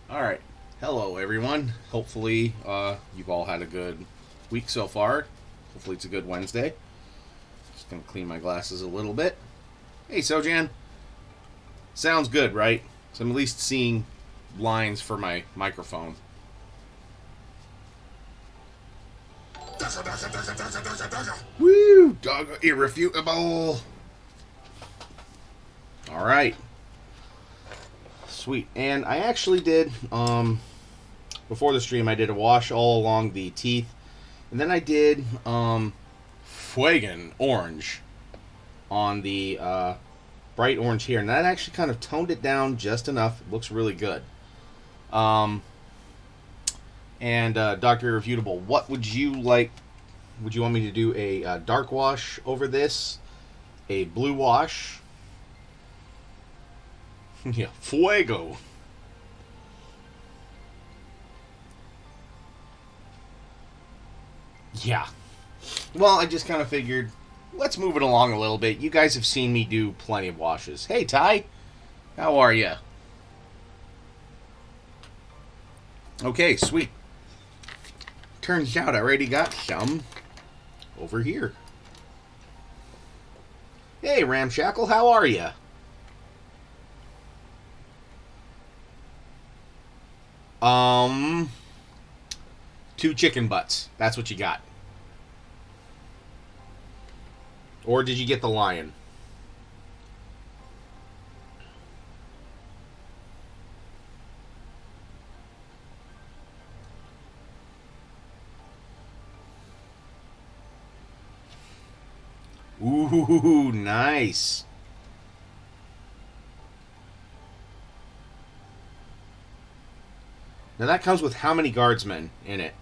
Alright. Hello, everyone. Hopefully, you've all had a good week so far. Hopefully, it's a good Wednesday. Just gonna clean my glasses a little bit. Hey, Sojan. Sounds good, right? So I'm at least seeing lines for my microphone. Woo! Dog irrefutable! Alright. Sweet. And I actually did, before the stream, I did a wash all along the teeth. And then I did, Fuegan Orange on the, bright orange here. And that actually kind of toned it down just enough. It looks really good. And, Dr. Irrefutable, what would you like? Would you want me to do a dark wash over this? A blue wash? Yeah, fuego. Yeah. Well, I just kind of figured, let's move it along a little bit. You guys have seen me do plenty of washes. Hey, Ty. How are you? Okay, sweet. Turns out I already got some over here. Hey, Ramshackle, how are you? Two chicken butts. That's what you got. Or did you get the lion? Ooh, nice. Now that comes with how many guardsmen in it?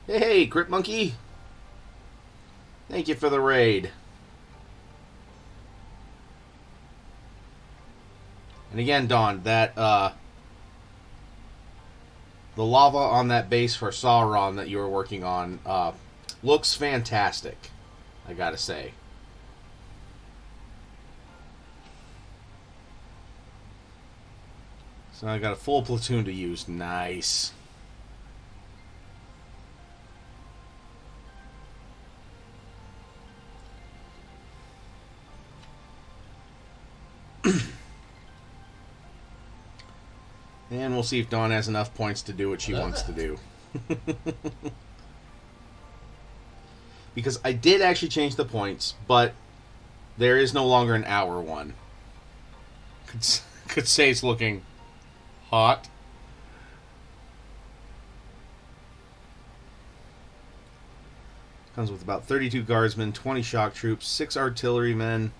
Hey, Crypt Monkey. Thank you for the raid. And again, Dawn, that, the lava on that base for Sauron that you were working on, looks fantastic, I gotta say. So I got a full platoon to use. Nice. And we'll see if Dawn has enough points to do what she wants to do. Because I did actually change the points, but there is no longer an hour one. Could say it's looking hot. Comes with about 32 guardsmen, 20 shock troops, 6 artillerymen,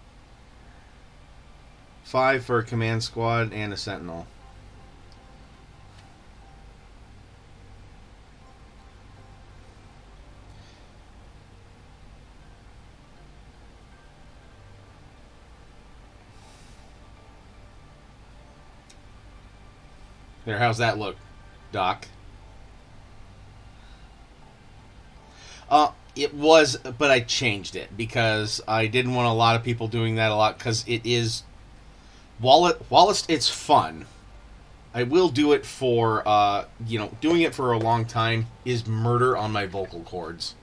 5 for a command squad, and a sentinel. There, how's that look, Doc? It was, but I changed it because I didn't want a lot of people doing that a lot because it is, while it's fun, I will do it for, doing it for a long time is murder on my vocal cords.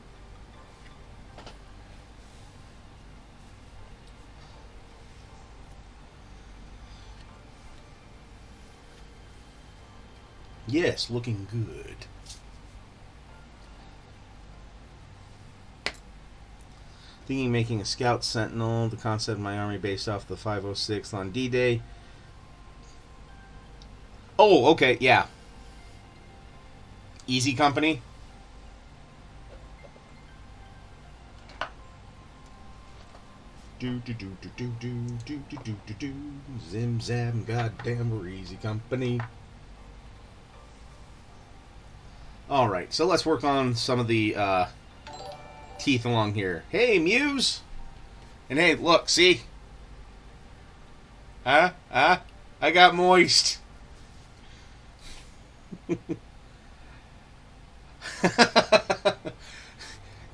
Yes, looking good. Thinking making a scout sentinel, the concept of my army based off the 506th on D-Day. Oh, okay, yeah. Easy Company. Do. Zim zam, goddamn, we're Easy Company. Alright, so let's work on some of the teeth along here. Hey, Muse! And hey, look, see? I got moist.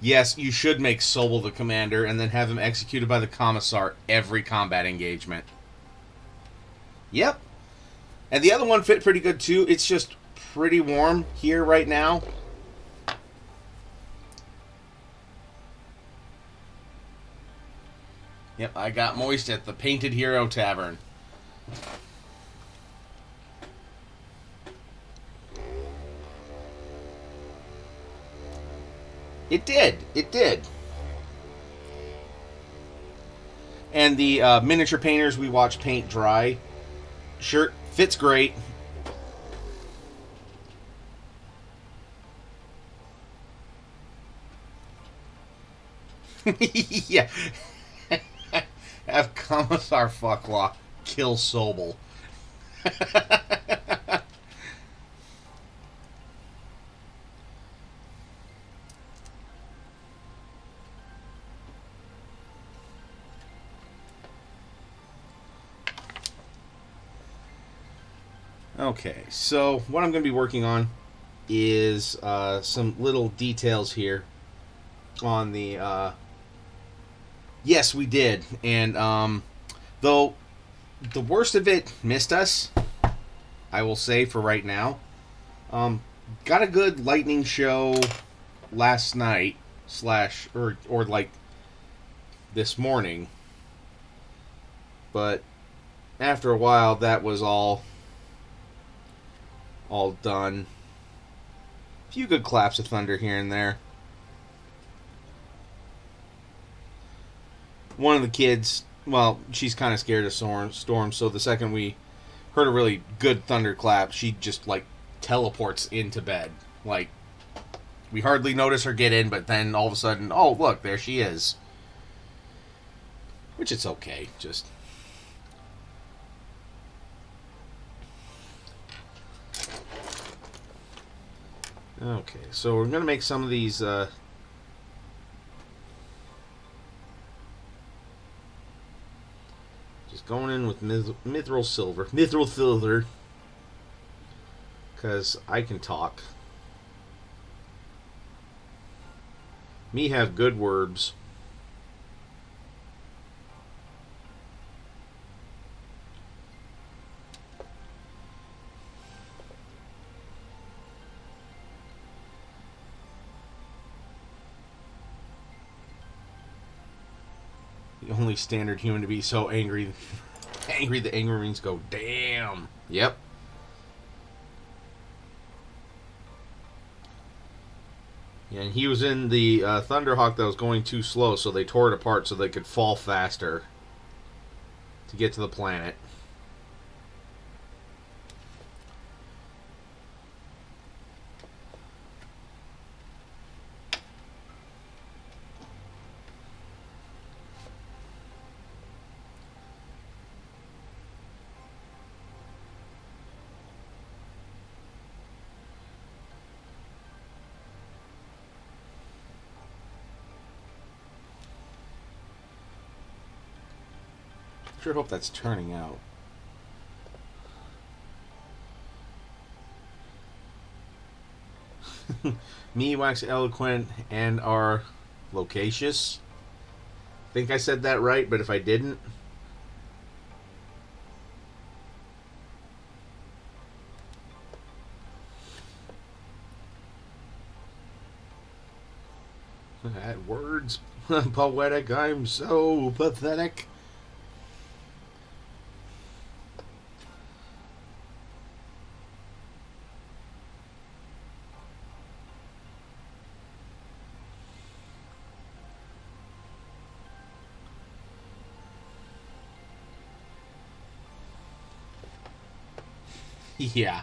Yes, you should make Sobel the commander and then have him executed by the commissar every combat engagement. Yep. And the other one fit pretty good too. It's just pretty warm here right now. Yep, I got moist at the Painted Hero Tavern. It did. It did. And the miniature painters we watch paint dry shirt fits great. Yeah. Have Commissar Fucklaw kill Sobel. Okay, so what I'm going to be working on is some little details here on the. Yes, we did, and though the worst of it missed us, I will say for right now. Got a good lightning show last night or like this morning, but after a while that was all done. A few good claps of thunder here and there. One of the kids, well, she's kind of scared of storms, so the second we heard a really good thunder clap, she just, like, teleports into bed. Like, we hardly notice her get in, but then all of a sudden, oh, look, there she is. Which it's okay, just... Okay, so we're going to make some of these... just going in with mithril silver. Mithril silver. Because I can talk. Me have good words. The only standard human to be so angry. Angry the angry marines go, damn. Yep. Yeah, and he was in the Thunderhawk that was going too slow, so they tore it apart so they could fall faster to get to the planet. Sure hope that's turning out. Me, wax eloquent, and are loquacious. I think I said that right, but if I didn't... At words poetic, I'm so pathetic. Yeah.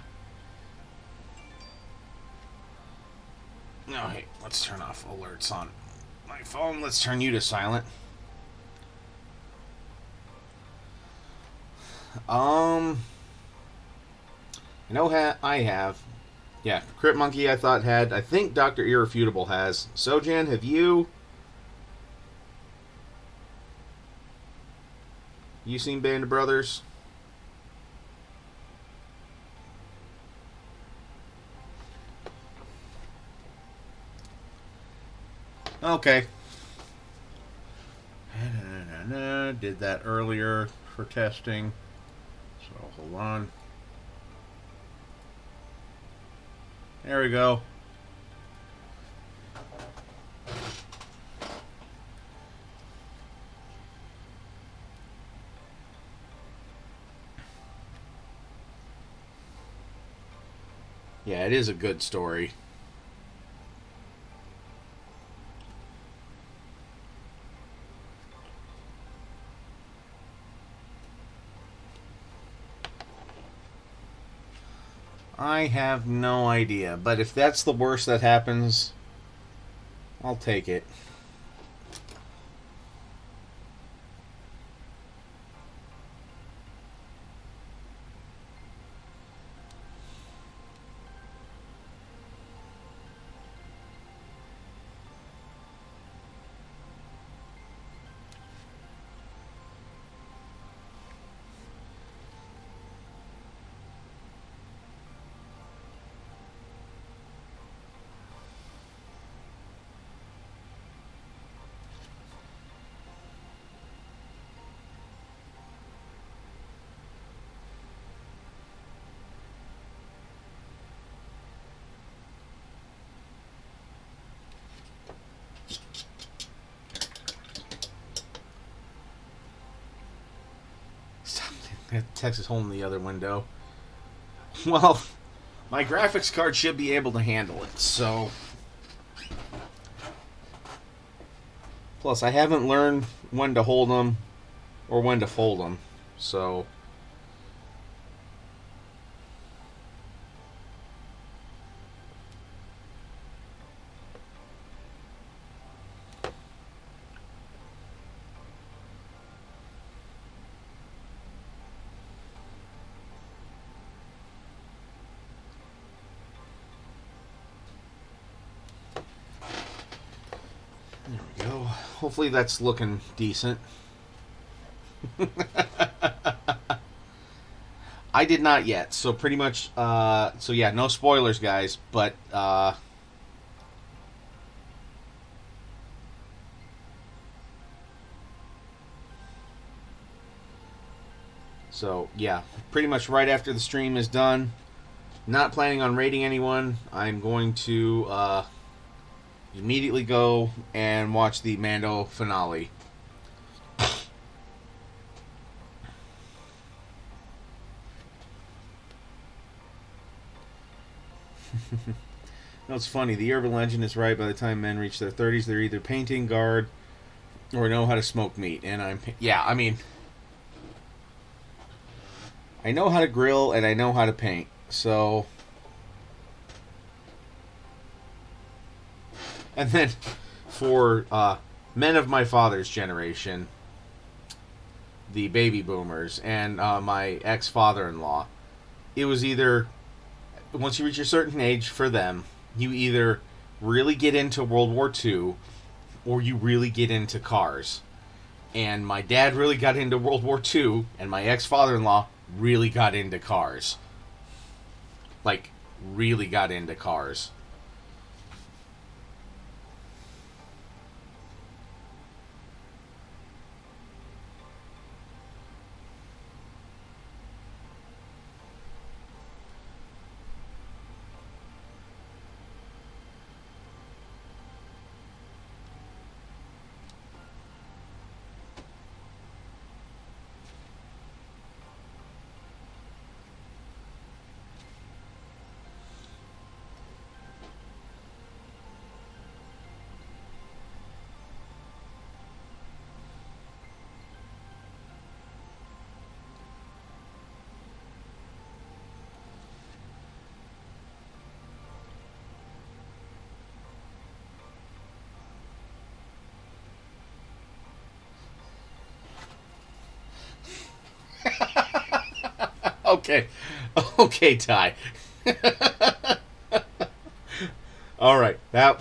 Oh, hey, let's turn off alerts on my phone. Let's turn you to silent. I know I have. Yeah, Crypt Monkey I thought had. I think Dr. Irrefutable has. Sojan, have you? You seen Band of Brothers? Okay. Did that earlier for testing. So hold on. There we go. Yeah, it is a good story. I have no idea, but if that's the worst that happens, I'll take it. Texas hole in the other window. Well, my graphics card should be able to handle it, so. Plus, I haven't learned when to hold them or when to fold them, so. There we go. Hopefully that's looking decent. I did not yet, so pretty much, so yeah, no spoilers, guys, but, so, yeah, pretty much right after the stream is done, not planning on rating anyone, I'm going to, immediately go and watch the Mando finale. No, it's funny. The urban legend is right. By the time men reach their 30s, they're either painting, guard, or know how to smoke meat. And I mean, I know how to grill and I know how to paint. So, and then for men of my father's generation, the baby boomers, and my ex-father-in-law, it was either, once you reach a certain age for them, you either really get into World War II or you really get into cars. And my dad really got into World War II, and my ex-father-in-law really got into cars. Like, really got into cars. Okay. Okay, Ty. All right. That.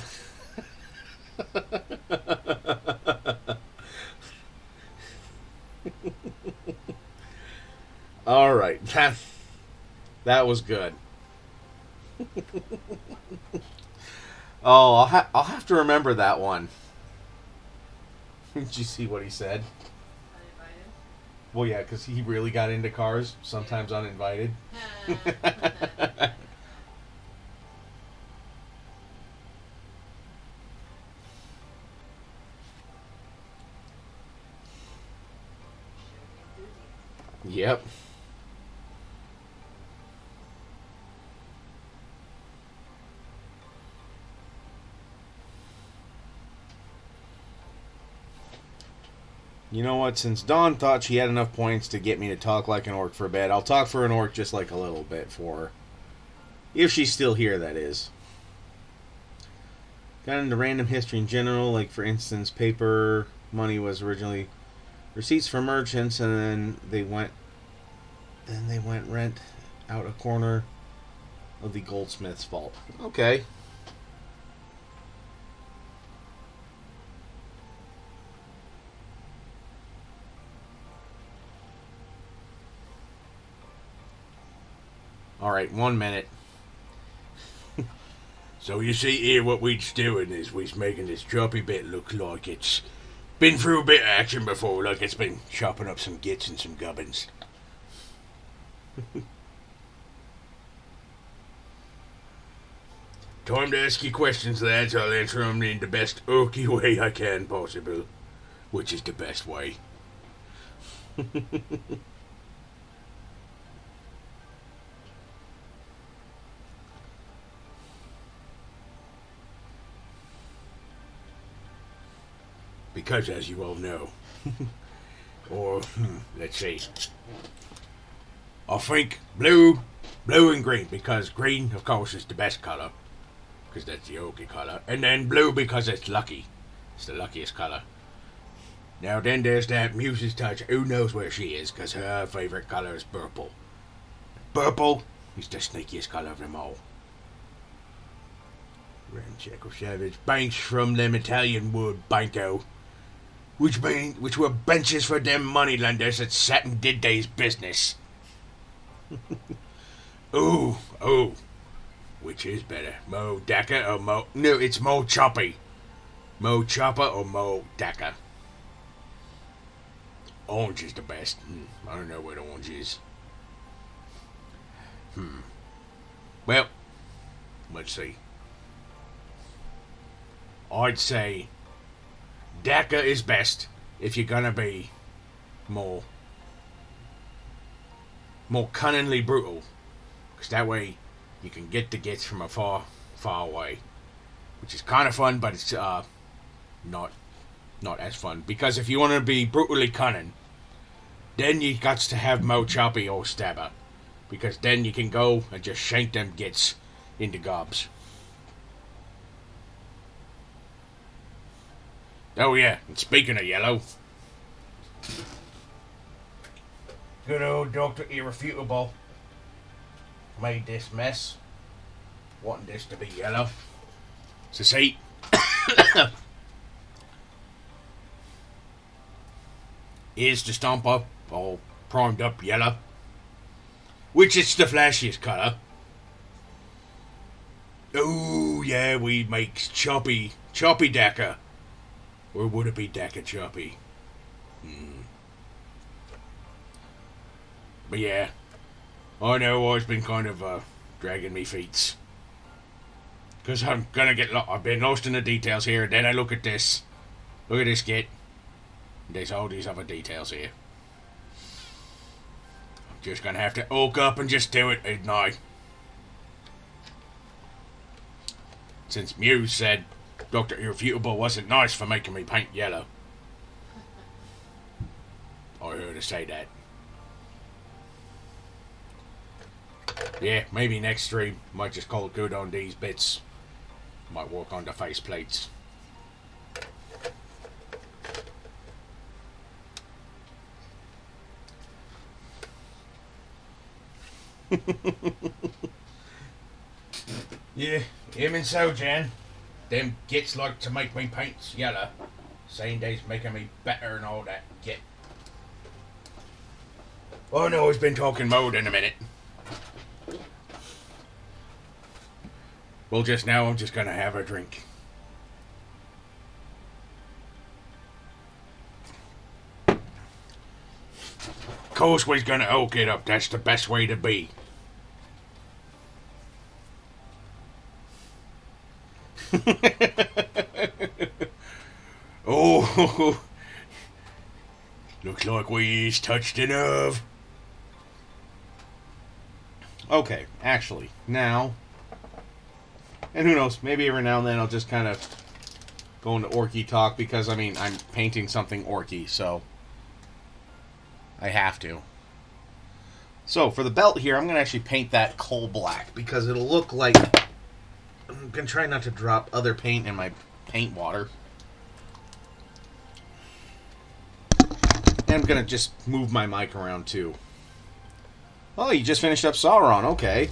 All right. That was good. Oh, I'll have to remember that one. Did you see what he said? Well, yeah, because he really got into cars, sometimes uninvited. Yep. You know what? Since Dawn thought she had enough points to get me to talk like an orc for a bit, I'll talk for an orc just like a little bit for her. If she's still here, that is. Got into random history in general, like for instance, paper money was originally receipts from merchants, and then they went rent out a corner of the goldsmith's vault. Okay. Alright, 1 minute. So you see here what we's doing is we's making this choppy bit look like it's been through a bit of action before, like it's been chopping up some gits and some gubbins. Time to ask you questions, lads. I'll answer them in the best orky way I can possible. Which is the best way. Because, as you all know, or, let's see, I think blue and green, because green, of course, is the best colour, because that's the orky colour, and then blue because it's lucky. It's the luckiest colour. Now then there's that Muse's touch. Who knows where she is, because her favourite colour is purple. Purple is the sneakiest colour of them all. Ramshackle Savage, banks from them Italian wood, banco. Which were benches for them moneylenders that sat and did they's business. Oh. Which is better, Mo Dacca or Mo... No, it's Mo Choppy. Mo Chopper or Mo Dacca. Orange is the best. I don't know what orange is. Well, let's see. I'd say Dacca is best if you're gonna be more cunningly brutal, because that way you can get the gets from a far away, which is kind of fun, but it's not as fun, because if you want to be brutally cunning, then you got to have Mo Choppy or Stabber, because then you can go and just shank them gets into gobs. Oh yeah, and speaking of yellow, good old Dr. Irrefutable made this mess, wanting this to be yellow. So see, here's the Stompa, all primed up yellow, which is the flashiest colour. Oh yeah, we make choppy Dacca. Or would it be Dacca Choppy? But yeah, I know I've been kind of dragging me feet, because I'm gonna get I've been lost in the details here. Then I look at this kit. There's all these other details here. I'm just gonna have to oak up and just do it, ain't I? Since Muse said Dr. Irrefutable wasn't nice for making me paint yellow. I heard her say that. Yeah, maybe next stream might just call it good on these bits. Might work on the face plates. Yeah, him and Sojan. Them gets like to make me paint yellow, saying they's making me better and all that. Get. Oh no, he's been talking mode in a minute. Well, just now I'm just gonna have a drink. course we're gonna oak it up. That's the best way to be. Oh, looks like we's touched enough. Okay, actually, now, and who knows, maybe every now and then I'll just kind of go into orky talk because, I mean, I'm painting something orky, so I have to. So, for the belt here, I'm going to actually paint that coal black because it'll look like... I'm going to try not to drop other paint in my paint water. And I'm going to just move my mic around, too. Oh, you just finished up Sauron. Okay.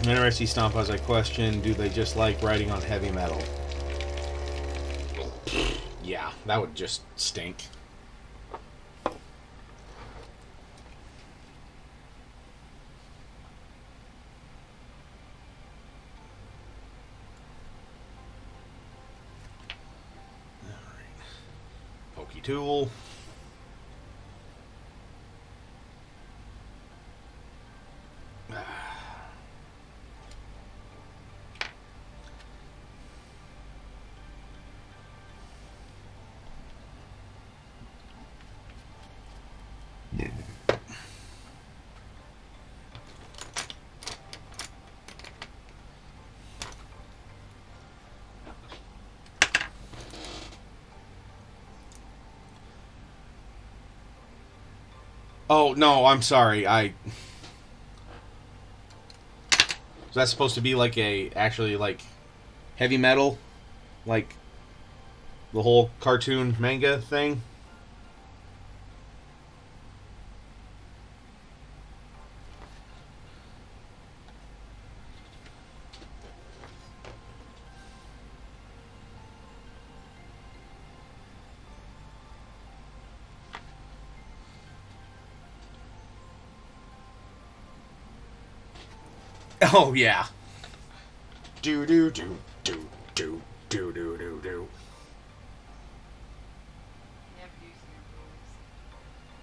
Whenever I see Stompas, I question, do they just like writing on heavy metal? Yeah, that would just stink. Pokey tool. Oh, no, I'm sorry. So that's supposed to be like actually like heavy metal? Like the whole cartoon manga thing? Oh, yeah. Do do do do do do do do do.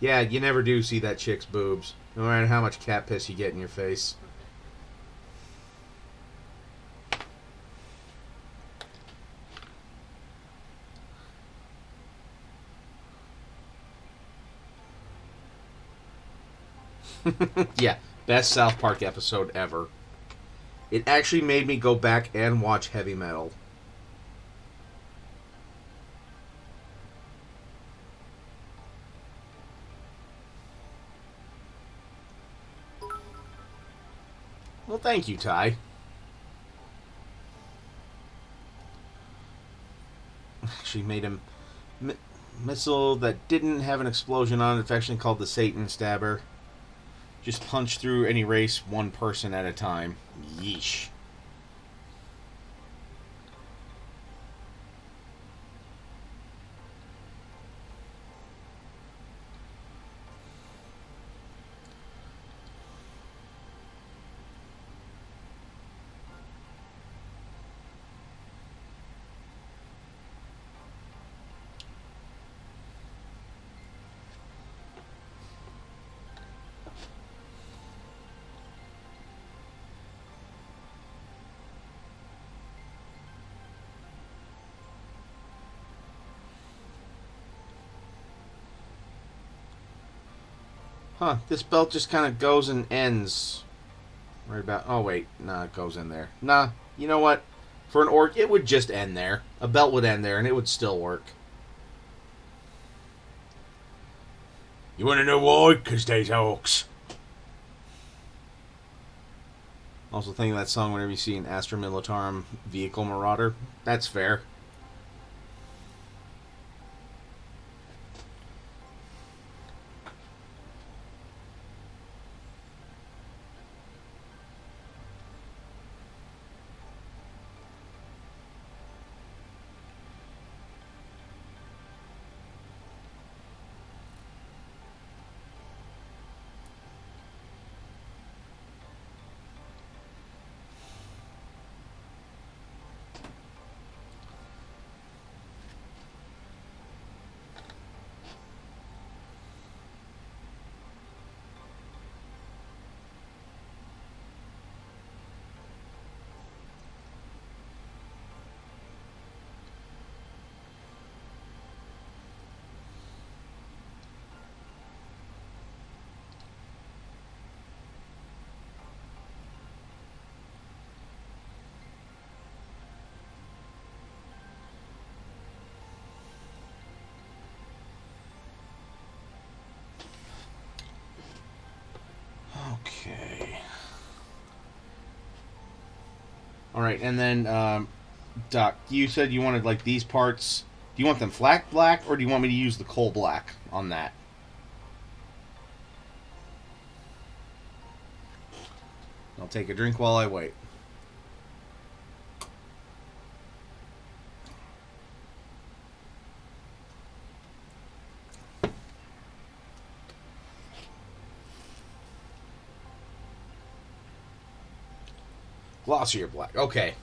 Yeah, you never do see that chick's boobs. No matter how much cat piss you get in your face. Yeah, best South Park episode ever. It actually made me go back and watch heavy metal. Well, thank you, Ty. She made a missile that didn't have an explosion on it, affectionately called the Satan Stabber. Just punch through and erase one person at a time. Yeesh. Huh, this belt just kind of goes and ends. Right about... Oh, wait. Nah, it goes in there. Nah, you know what? For an orc, it would just end there. A belt would end there, and it would still work. You want to know why? Because there's orcs. Also think of that song whenever you see an Astra Militarum vehicle marauder. That's fair. All right, and then Doc, you said you wanted like these parts. Do you want them flat black, or do you want me to use the coal black on that? I'll take a drink while I wait. Glossier black. Okay.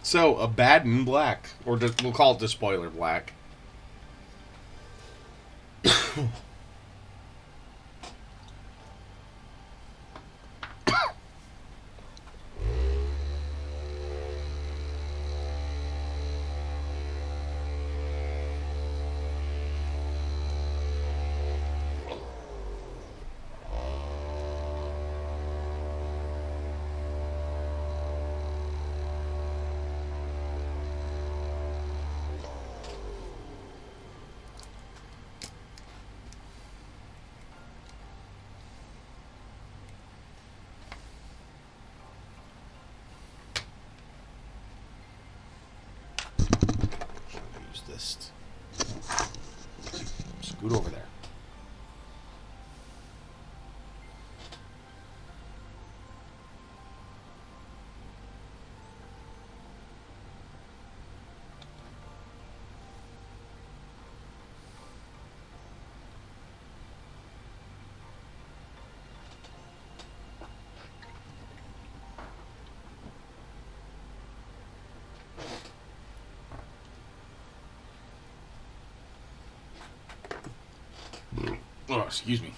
So, a Baden black. Or we'll call it the spoiler black. Use this. Scoot over there. Oh, excuse me.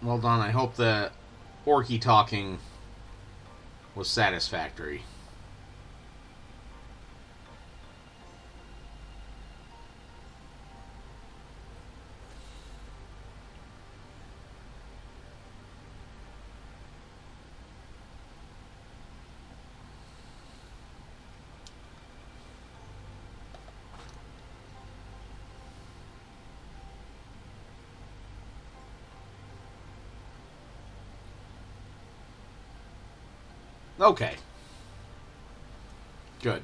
Well done. I hope the Orky talking was satisfactory. Okay. Good.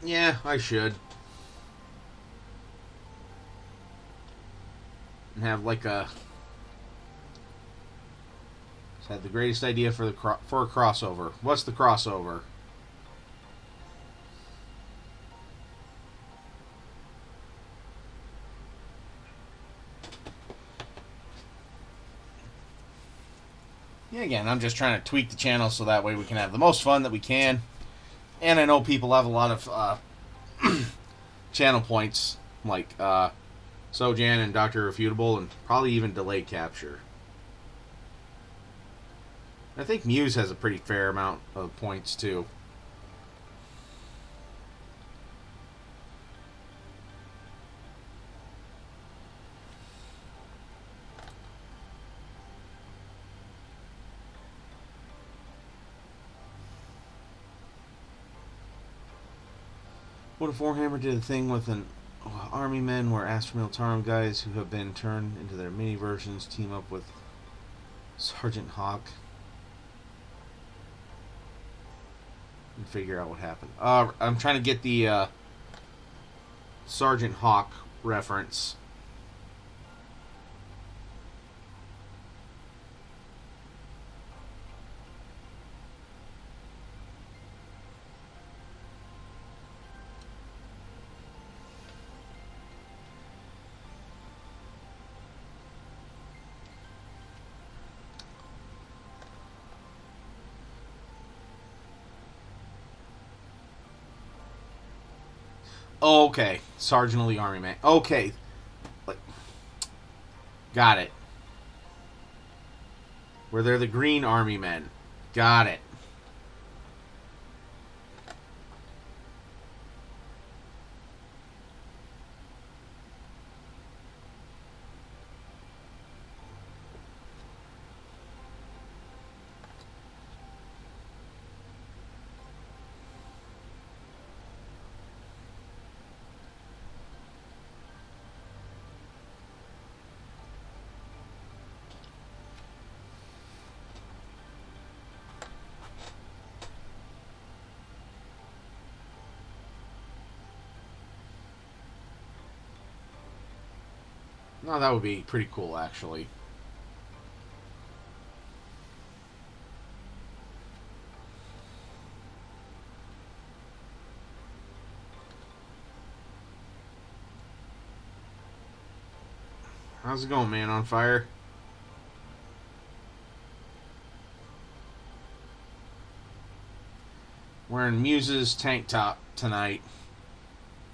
Yeah, I should. And have like a Had the greatest idea for for a crossover. What's the crossover? Yeah, again, I'm just trying to tweak the channel so that way we can have the most fun that we can. And I know people have a lot of channel points like Sojan and Dr. Refutable, and probably even delayed capture. I think Muse has a pretty fair amount of points too. What if Warhammer did a thing with an army men where Astra Militarum guys who have been turned into their mini versions team up with Sergeant Hawk and figure out what happened? I'm trying to get the Sergeant Hawk reference. Oh, okay. Sergeant Lee Army Man. Okay. Got it. Where they're the Green Army Men. Got it. No, that would be pretty cool, actually. How's it going, man? On fire? Wearing Muse's tank top tonight.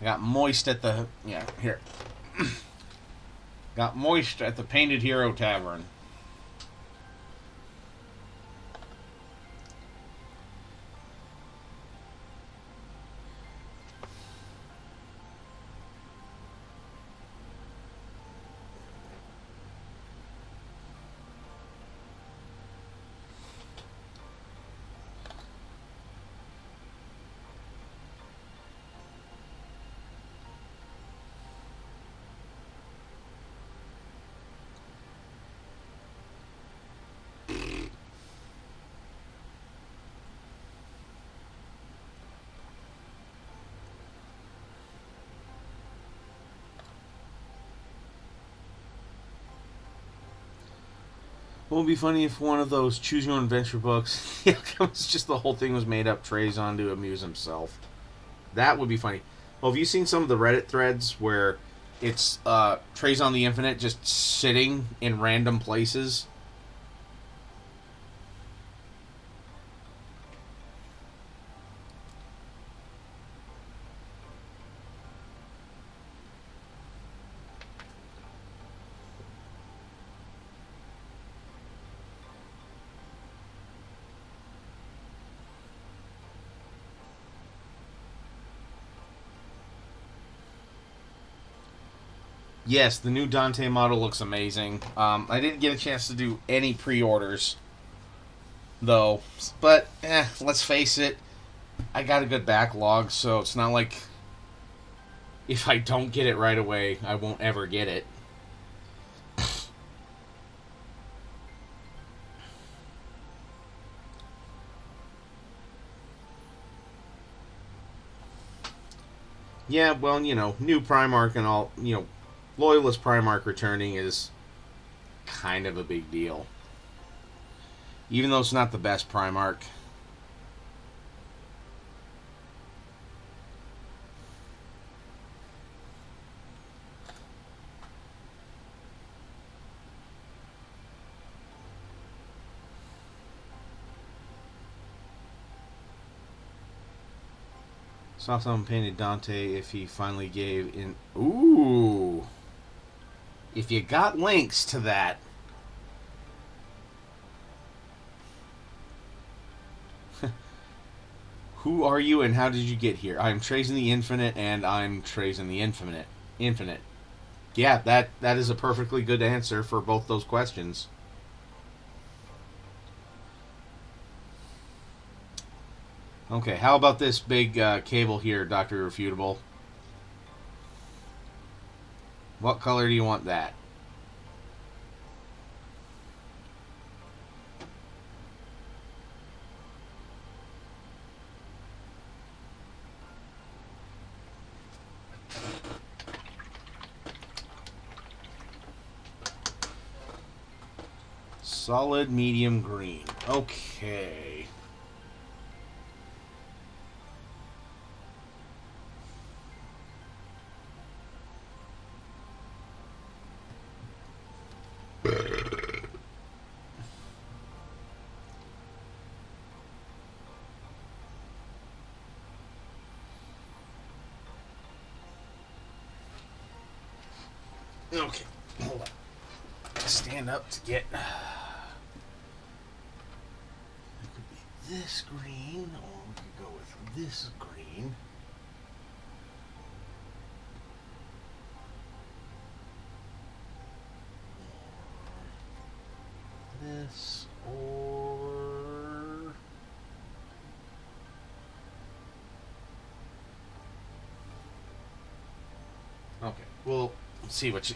I got moist at the... Yeah, here. Got moist at the Painted Hero Tavern. What would be funny if one of those choose your own adventure books, it was just the whole thing was made up, Trey's on to amuse himself. That would be funny. Well, have you seen some of the Reddit threads where it's Trey's on the Infinite just sitting in random places? Yes, the new Dante model looks amazing. I didn't get a chance to do any pre-orders, though. But, let's face it, I got a good backlog, so it's not like if I don't get it right away, I won't ever get it. Yeah, well, new Primark and all, Loyalist Primark returning is kind of a big deal. Even though it's not the best Primark. Saw someone painted Dante if he finally gave in. Ooh. If you got links to that. Who are you and how did you get here? I'm Trazyn the Infinite and I'm Trazyn the Infinite. Infinite. Yeah, that is a perfectly good answer for both those questions. Okay, how about this big cable here, Dr. Irrefutable? What color do you want that? Solid medium green. Okay. Okay, hold on. Stand up to get. It could be this green, or we could go with this green. This or okay, we'll see what you.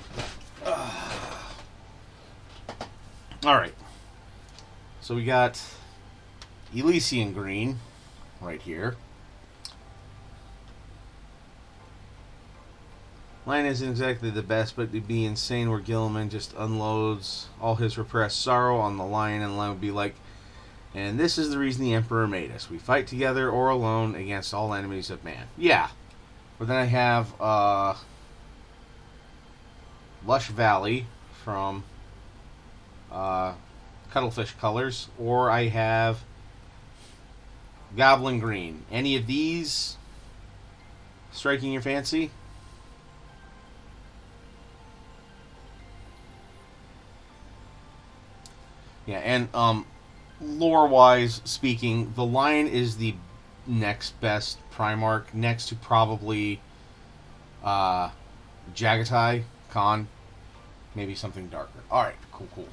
All right, so we got Elysian green right here. Line isn't exactly the best, but it'd be insane where Gilliman just unloads all his repressed sorrow on the lion, and the lion would be like, and this is the reason the Emperor made us. We fight together or alone against all enemies of man. Yeah. But then I have Lush Valley from Cuttlefish Colors, or I have Goblin Green. Any of these striking your fancy? Yeah, and lore-wise speaking, the Lion is the next best Primarch, next to probably Jagatai, Khan, maybe something darker. Alright, cool.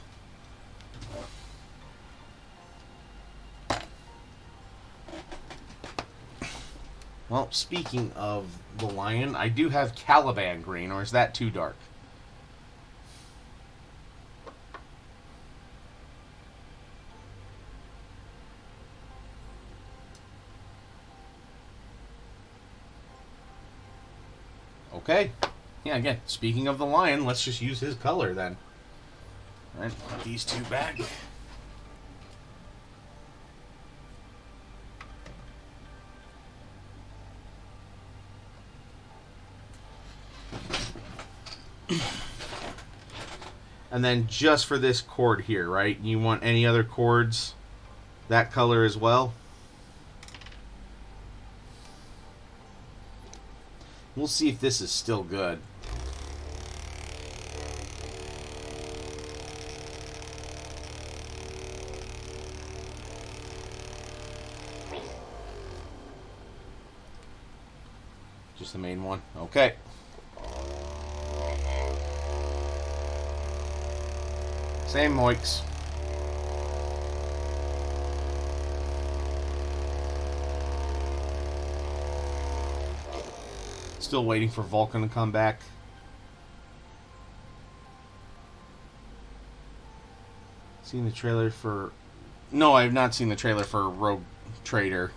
Well, speaking of the Lion, I do have Caliban Green, or is that too dark? Okay. Yeah, again, speaking of the lion, let's just use his color then. Alright, put these two back. And then just for this cord here, right? You want any other cords that color as well? We'll see if this is still good. Just the main one? Okay. Same moiks. Still waiting for Vulcan to come back. Seen the trailer for... No, I have not seen the trailer for Rogue Trader.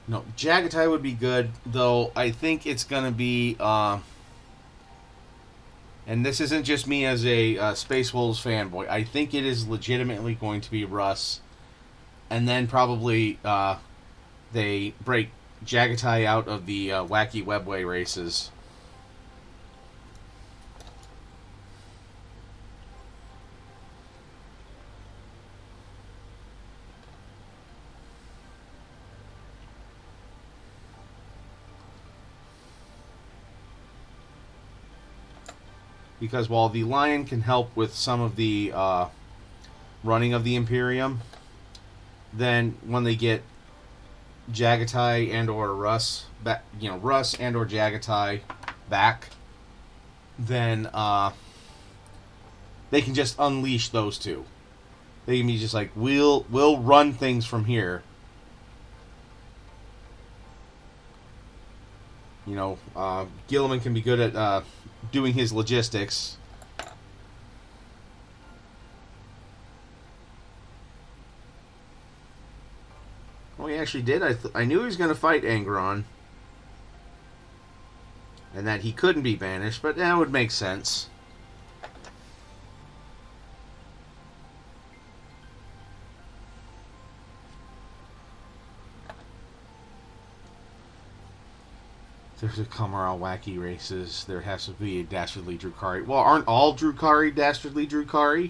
No, Jagatai would be good, though I think it's going to be an and this isn't just me as a Space Wolves fanboy. I think it is legitimately going to be Russ, and then probably they break Jagatai out of the wacky webway races. Because while the Lion can help with some of the running of the Imperium, then when they get Jagatai and or Russ back, Russ and or Jagatai back, then they can just unleash those two. They can be just like, we'll run things from here. Gilliman can be good at doing his logistics. Well, he actually did. I knew he was going to fight Angron. And that he couldn't be banished, but that would make sense. There's a Kamaral wacky races. There has to be a Dastardly Drukari. Well, aren't all Drukari Dastardly Drukari?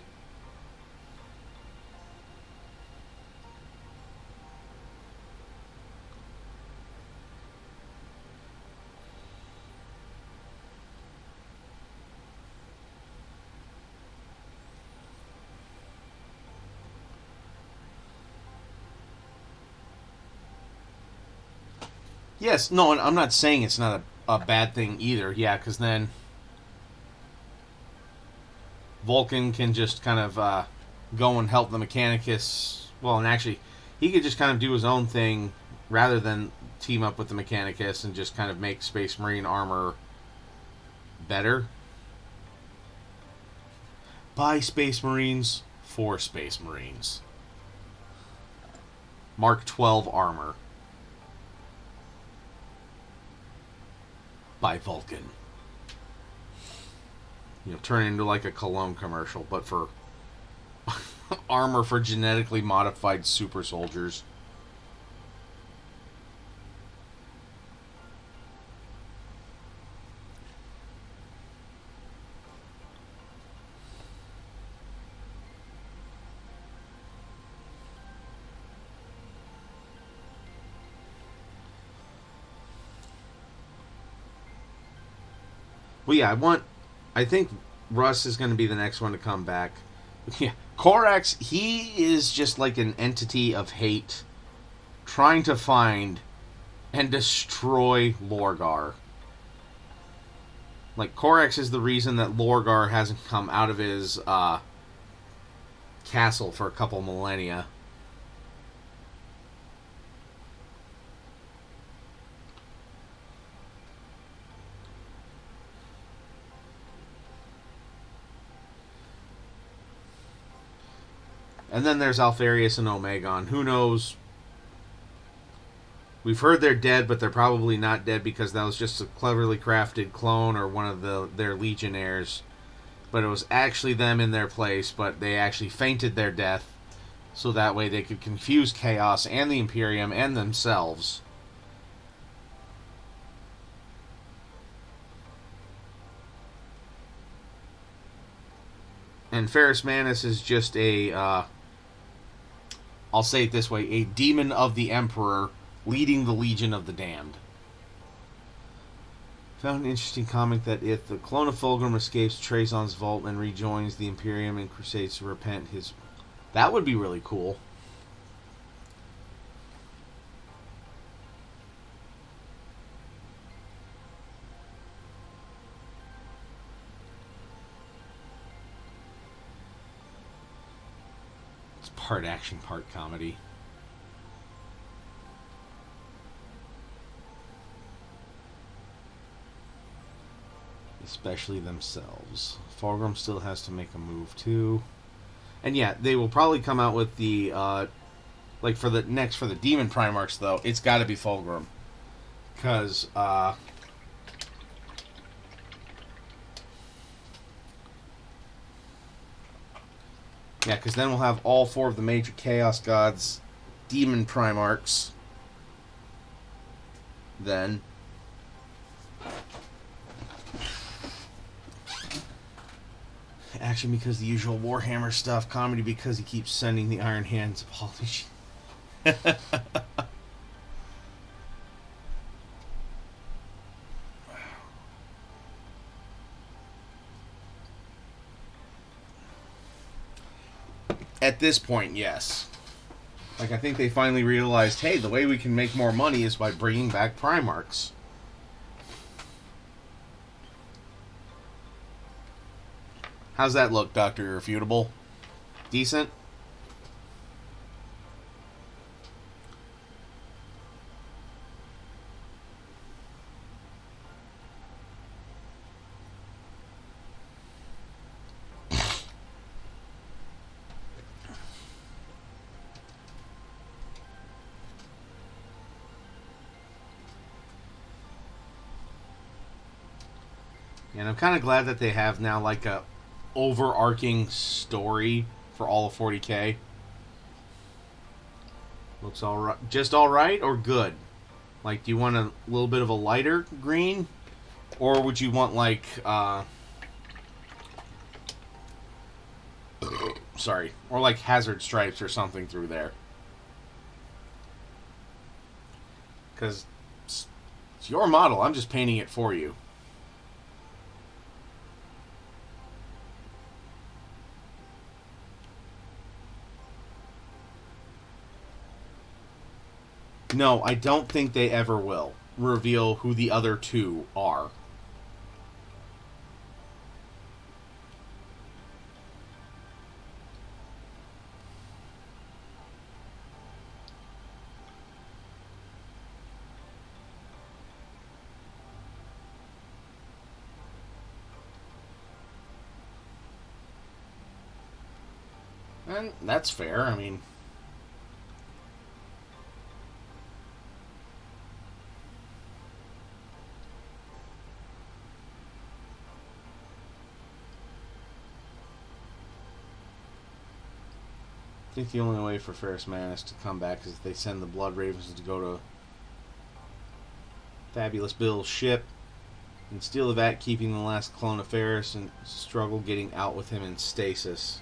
Yes, no, and I'm not saying it's not a bad thing either. Yeah, because then Vulcan can just kind of go and help the Mechanicus. Well, and actually, he could just kind of do his own thing rather than team up with the Mechanicus and just kind of make Space Marine armor better. By Space Marines, for Space Marines. Mark 12 armor. By Vulcan. Turn into like a Cologne commercial, but for armor for genetically modified super soldiers. Well, yeah, I think Russ is going to be the next one to come back. Yeah, Korax, he is just like an entity of hate trying to find and destroy Lorgar. Like, Korax is the reason that Lorgar hasn't come out of his castle for a couple millennia. And then there's Alfarius and Omegon. Who knows? We've heard they're dead, but they're probably not dead because that was just a cleverly crafted clone or one of their legionnaires. But it was actually them in their place, but they actually feinted their death so that way they could confuse Chaos and the Imperium and themselves. And Ferrus Manus is just a... I'll say it this way, a demon of the Emperor leading the Legion of the Damned. Found an interesting comment that if the clone of Fulgrim escapes Trazon's vault and rejoins the Imperium and crusades to repent his... That would be really cool. Part action, part comedy. Especially themselves. Fulgrim still has to make a move too. And yeah, they will probably come out with the for the Demon Primarchs though, it's gotta be Fulgrim. Because Yeah, because then we'll have all 4 of the major Chaos Gods, Demon Primarchs. Then. Action because the usual Warhammer stuff. Comedy because he keeps sending the Iron Hands apology. At this point, yes. Like, I think they finally realized, hey, the way we can make more money is by bringing back Primarchs. How's that look, Dr. Irrefutable? Decent? And I'm kind of glad that they have now like a overarching story for all of 40K. Looks all right, just all right or good. Like, do you want a little bit of a lighter green, or would you want like sorry, or like hazard stripes or something through there? Because it's your model. I'm just painting it for you. No, I don't think they ever will reveal who the other 2 are. And that's fair. I mean, I think the only way for Ferrus Manus to come back is if they send the Blood Ravens to go to Fabulous Bill's ship and steal the vat, keeping the last clone of Ferrus, and struggle getting out with him in stasis.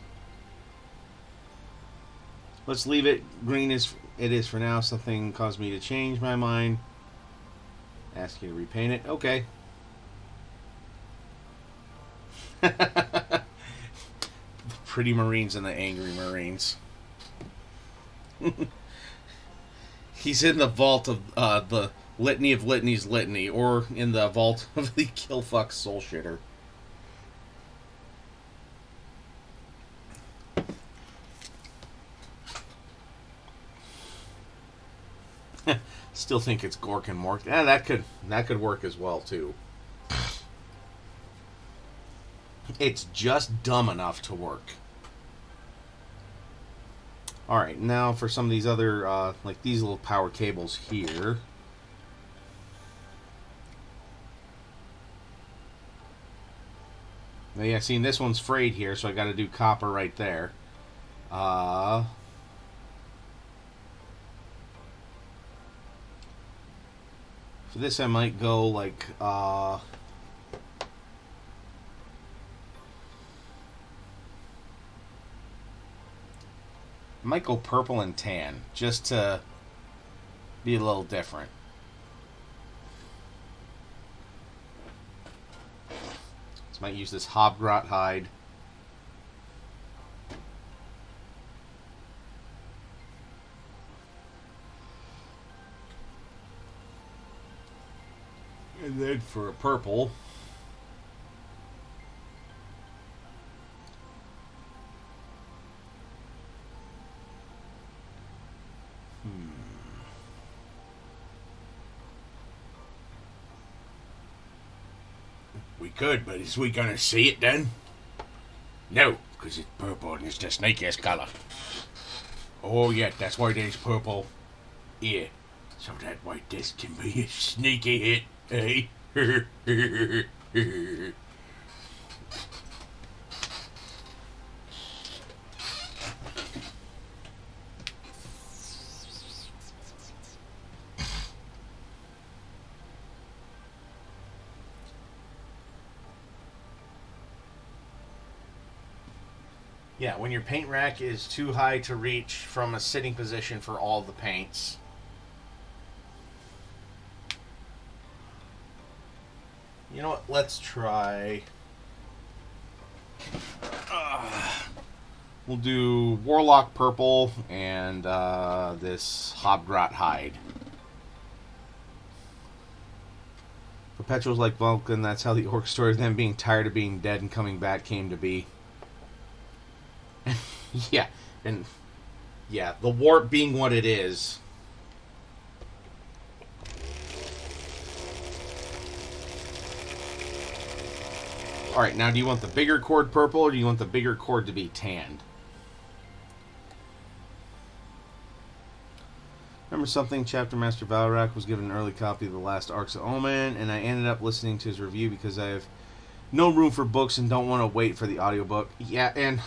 Let's leave it green as it is for now. Something caused me to change my mind. Ask you to repaint it. Okay. The pretty Marines and the angry Marines. He's in the vault of the Litany of Litany's Litany, or in the vault of the Killfuck Soul Shitter. Still think it's Gork and Mork. Yeah, that could work as well too. It's just dumb enough to work. Alright, now for some of these other, like these little power cables here. Now, yeah, see, this one's frayed here, so I got to do copper right there. For this, I might go like, I might go purple and tan, just to be a little different. So I might use this Hobgrot hide. And then for a purple, We could, but is we gonna see it then? No, because it's purple and it's the snakiest color. Oh yeah, that's why there's purple here. So that white disc can be a sneaky hit, eh? Yeah, when your paint rack is too high to reach from a sitting position for all the paints. You know what? Let's try. We'll do Warlock Purple and this Hobgrot Hide. Perpetual's like Vulcan. That's how the orc story of them being tired of being dead and coming back came to be. Yeah, and yeah, the warp being what it is. Alright, now do you want the bigger cord purple or do you want the bigger cord to be tanned? Remember something? Chapter Master Valrak was given an early copy of the last Arcs of Omen, and I ended up listening to his review because I have no room for books and don't want to wait for the audiobook. Yeah, and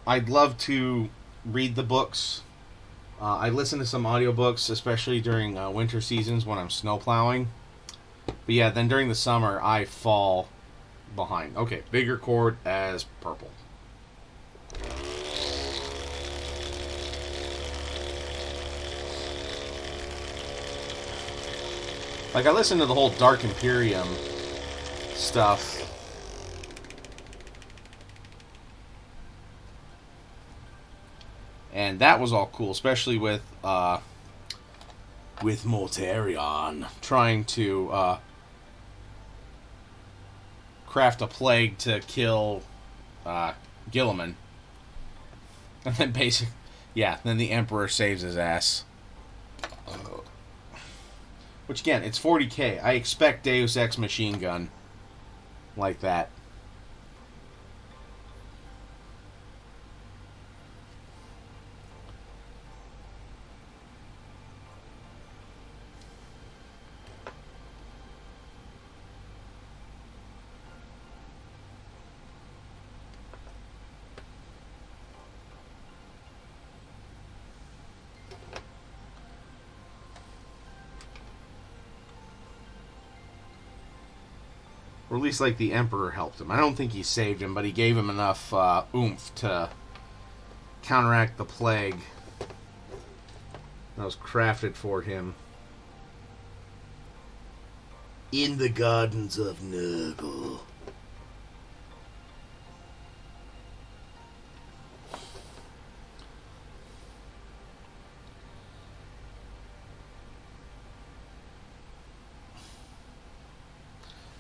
I'd love to read the books. I listen to some audiobooks, especially during winter seasons when I'm snow plowing. But yeah, then during the summer, I fall behind. Okay, bigger cord as purple. Like, I listened to the whole Dark Imperium stuff. And that was all cool, especially with Mortarion trying to craft a plague to kill Gilliman. And then then the Emperor saves his ass. Which, again, it's 40k. I expect Deus Ex Machine Gun like that. Or at least, like, the Emperor helped him. I don't think he saved him, but he gave him enough oomph to counteract the plague that was crafted for him in the gardens of Nurgle.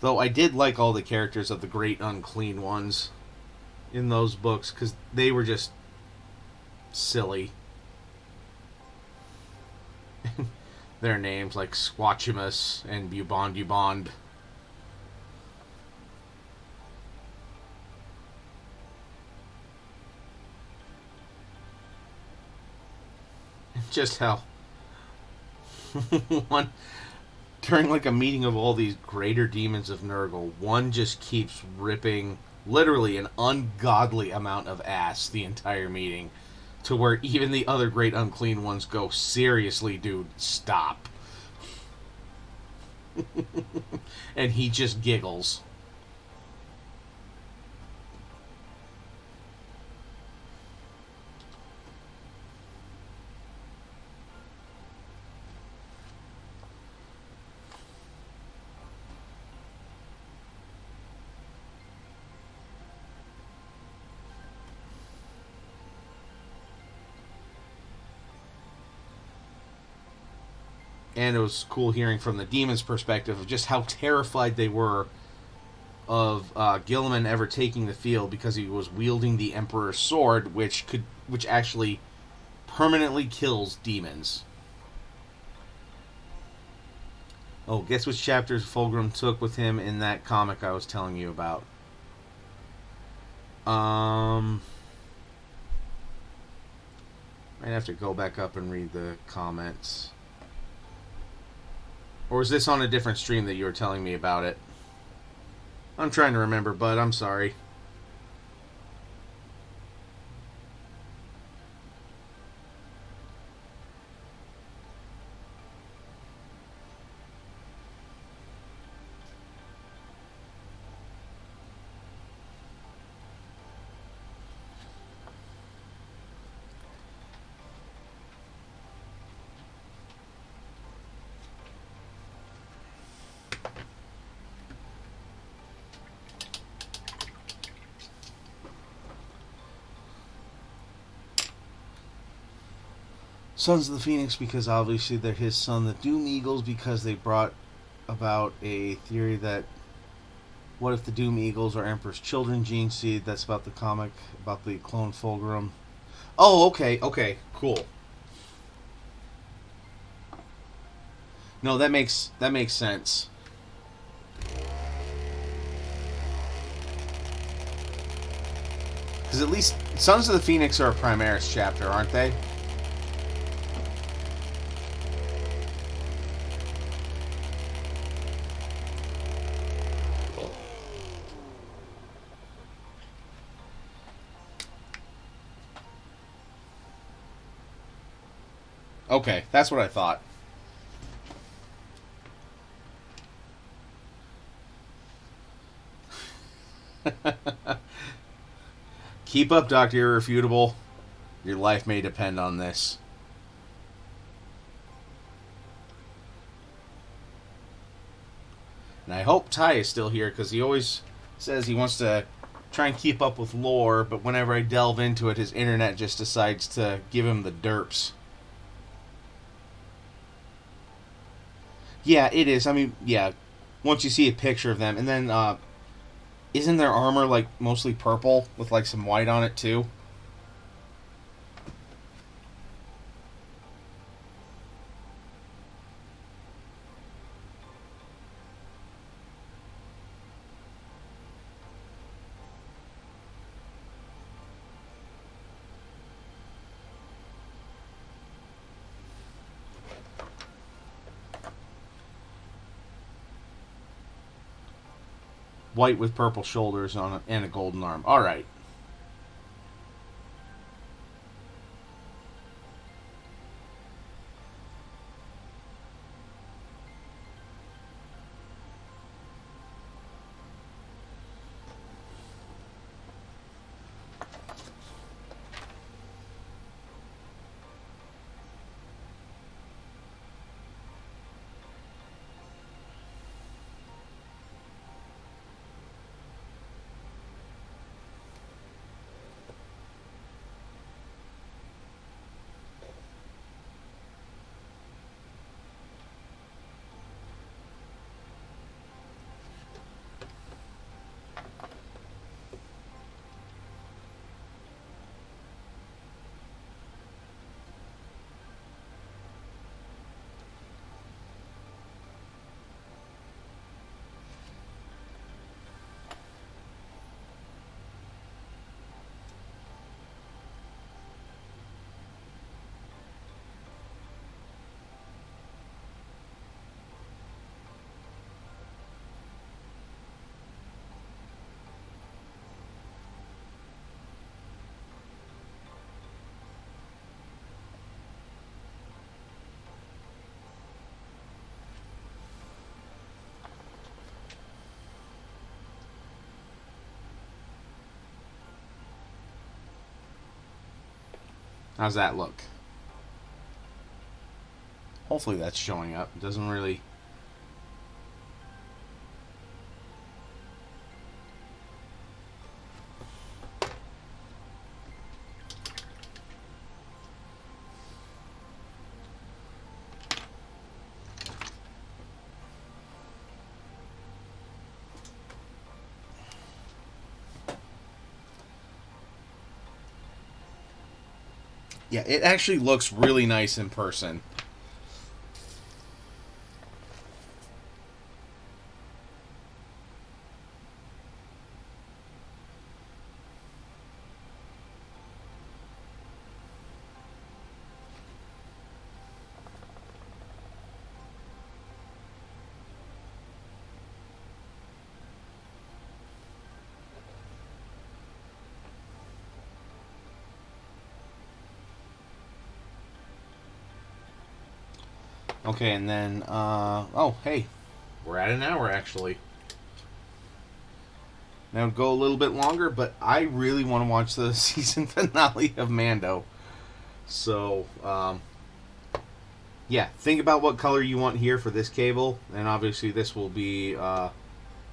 Though I did like all the characters of the Great Unclean Ones in those books, because they were just silly. Their names, like Squatchimus and Bubond. Just how one during like a meeting of all these greater demons of Nurgle, one just keeps ripping literally an ungodly amount of ass the entire meeting, to where even the other great unclean ones go, seriously, dude, stop. And he just giggles. And it was cool hearing from the demon's perspective of just how terrified they were of Gilliman ever taking the field, because he was wielding the Emperor's sword, which actually permanently kills demons. Oh, guess which chapters Fulgrim took with him in that comic I was telling you about. I'd have to go back up and read the comments. Or was this on a different stream that you were telling me about it? I'm trying to remember, but I'm sorry. Sons of the Phoenix because obviously they're his son. The Doom Eagles because they brought about a theory that what if the Doom Eagles are Emperor's children? Gene Seed. That's about the comic about the clone Fulgrim. Oh, okay, cool. No, that makes sense. Because at least Sons of the Phoenix are a Primaris chapter, aren't they? Okay, that's what I thought. Keep up, Dr. Irrefutable. Your life may depend on this. And I hope Ty is still here because he always says he wants to try and keep up with lore, but whenever I delve into it, his internet just decides to give him the derps. Yeah, it is. I mean, yeah. Once you see a picture of them, and then isn't their armor like mostly purple with like some white on it too? White with purple shoulders on it and a golden arm. All right. How's that look? Hopefully that's showing up. It doesn't really... Yeah, it actually looks really nice in person. Okay, and then, oh, hey, we're at an hour, actually. Now, go a little bit longer, but I really want to watch the season finale of Mando. So, yeah, think about what color you want here for this cable, and obviously this will be,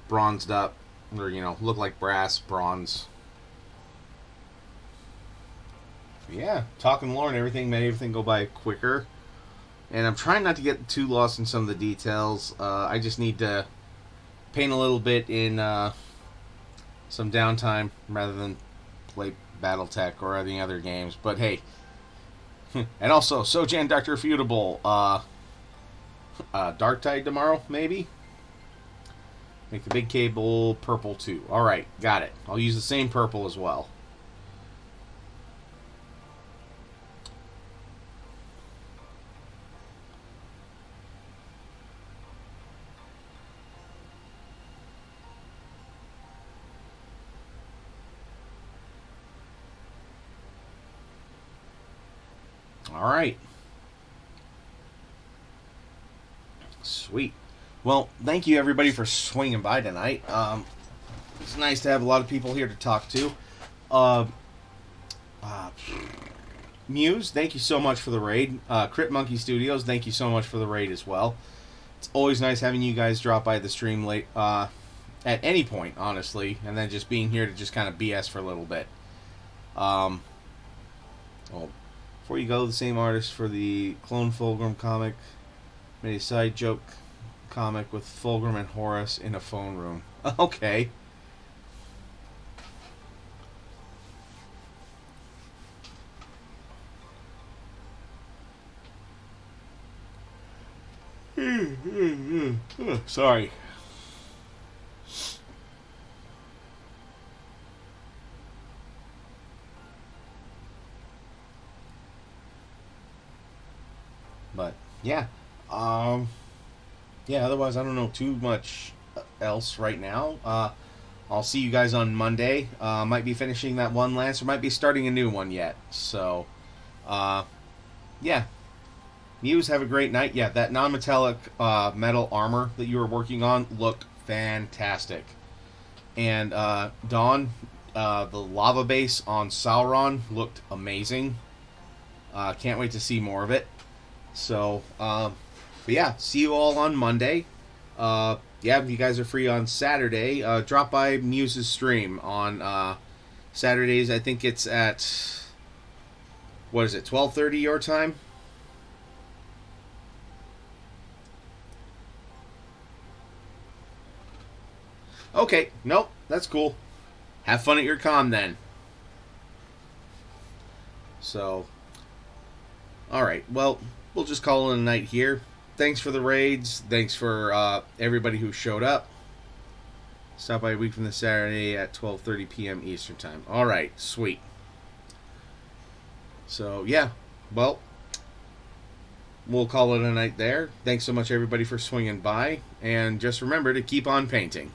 bronzed up, or, look like brass, bronze. Yeah, talking lore and everything made everything go by quicker. And I'm trying not to get too lost in some of the details. I just need to paint a little bit in some downtime rather than play BattleTech or any other games. But hey, and also Sojan Doctor Feudable, Dark Tide tomorrow maybe. Make the big cable purple too. All right, got it. I'll use the same purple as well. All right. Sweet. Well, thank you everybody for swinging by tonight. It's nice to have a lot of people here to talk to. Uh, uh, Muse, thank you so much for the raid. Crit Monkey Studios, thank you so much for the raid as well. It's always nice having you guys drop by the stream late at any point, honestly, and then just being here to just kind of BS for a little bit. Well, before you go, the same artist for the Clone Fulgrim comic made a side joke comic with Fulgrim and Horus in a phone room. Okay. Sorry. But yeah, yeah. Otherwise, I don't know too much else right now. I'll see you guys on Monday. Might be finishing that one lance, or might be starting a new one yet. So, yeah. Muse, have a great night. Yeah, that non-metallic metal armor that you were working on looked fantastic. And Dawn, the lava base on Sauron looked amazing. Can't wait to see more of it. So, but yeah, see you all on Monday. Yeah, if you guys are free on Saturday, drop by Muse's stream on Saturdays. I think it's at, what is it, 12:30 your time? Okay, nope, that's cool. Have fun at your con then. So, alright, well, we'll just call it a night here. Thanks for the raids. Thanks for everybody who showed up. Stop by a week from this Saturday at 12:30 p.m. Eastern Time. Alright, sweet. So, yeah, well, we'll call it a night there. Thanks so much, everybody, for swinging by. And just remember to keep on painting.